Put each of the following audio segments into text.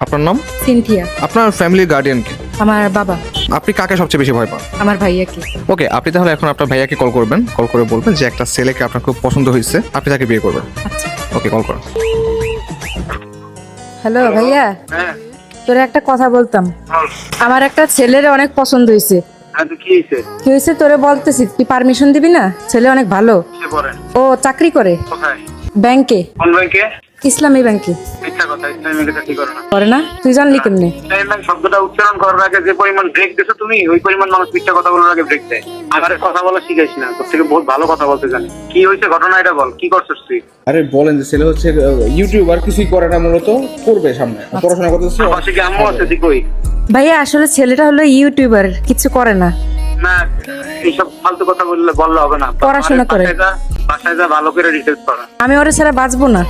আপনার নাম? সিনথিয়া। আপনার ফ্যামিলির গার্ডিয়ান কে? আমার বাবা। আপনি কাকে সবচেয়ে বেশি ভয় পান? আমার ভাইয়াকে। ওকে, আপনি তাহলে এখন আপনার ভাইয়াকে কল করবেন, কল করে বলবেন যে একটা ছেলেকে আপনার খুব পছন্দ হয়েছে, আপনি তাকে বিয়ে করবেন। আচ্ছা। ওকে, কল করুন। হ্যালো ভাইয়া, হ্যাঁ তোরে একটা কথা বলতাম। বল। আমার একটা ছেলের অনেক পছন্দ হয়েছে। হ্যাঁ তো কি হয়েছে? কি হয়েছে তোরে বলতেছি, তুই পারমিশন দিবি না? ছেলে অনেক ভালো, সে পড়ে ও চাকরি করে কোথায়? ব্যাংকে, কোন ব্যাংকে? ইসলামী ব্যাংকে। মিথ্যা কথা, ইসলামী ব্যাংকে চাকরি করে না। করে না? তুই জানলি কেমনে? ইসলামী ব্যাংক শব্দটা উচ্চারণ করার আগে যে পরিমাণ ব্রেক দিছো তুমি, ওই পরিমাণ মানুষ মিথ্যা কথা বলার আগে ব্রেক দেয়। আমার কথা বলা শিখাইস না, তোর থেকে বহুত ভালো কথা বলতে জানি। কি হয়েছে ঘটনা এটা বল, কি করছিস তুই? আরে বলেন যে ছেলে হচ্ছে ইউটিউবার, কিছুই করে না, মূলত করবে সামনে, পড়াশোনা করতেছে। পাশে কি আম্মু আছে? তুই কই? ভাইয়া আসলে ছেলেটা হলো ইউটিউবার, কিছু করে না। না, এইসব ফালতু কথা বললে হবে না। পড়াশোনা করে। বাসায় যা ভালো করে ডিটেলস পড়া। আমি ওরে ছাড়া বাঁচবো না।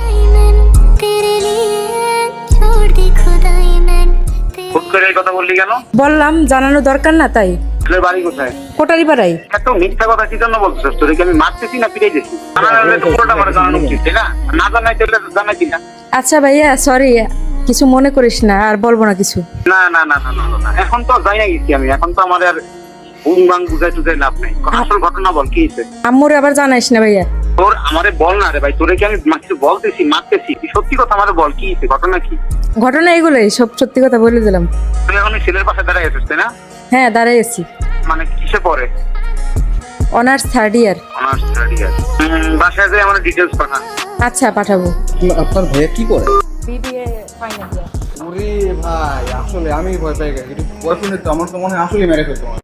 হুট করে এই কথা বললি কেন? বললাম জানানো দরকার না তাই। ছেলের বাড়ি কোথায়? কোটারি পাড়াই। এত মিথ্যা কথা কি জন্য বলছিস? তোরে কি আমি মারতেছি না পিটাইতেছি? জানালে তো পুরোটা আমার জানানো উচিত, তাই না? না জানাই তাহলে জানাইছি না। আচ্ছা ভাইয়া, সরি, কিছু মনে করিস না, আর বলবো না কিছু। না না না না না না, এখন তো যাই না গেছি আমি, এখন তো আমার আর বুম বাং বুঝাই টুজাই লাভ নাই। আসল ঘটনা বল, কি হয়েছে? আম্মুরে আবার জানাইস না ভাইয়া। তোর আমারে বল না রে ভাই, তোরে কি আমি কিছু বলতেছি মারতেছি? তুই সত্যি কথা আমারে বল, কি হয়েছে, ঘটনা কি? ঘটনা এগুলোই, সব সত্যি কথা বলে দিলাম। তুই এখন ওই ছেলের পাশে দাঁড়াই আছিস, তাই না? হ্যাঁ, দাঁড়াই আছি। মানে কিসে পড়ে? Honours third year. Honours study আছে। বাসায় যে আমার ডিটেলস পাঠা। আচ্ছা, পাঠাবো। আপনার ভাইয়া কি করে? BBA final year. ওরে ভাই, আসলে আমি ভয় পেয়ে গেছি। বয়ফ্রেন্ড তো আমার তো মনে হয় আসলে মেরে ফেলতো।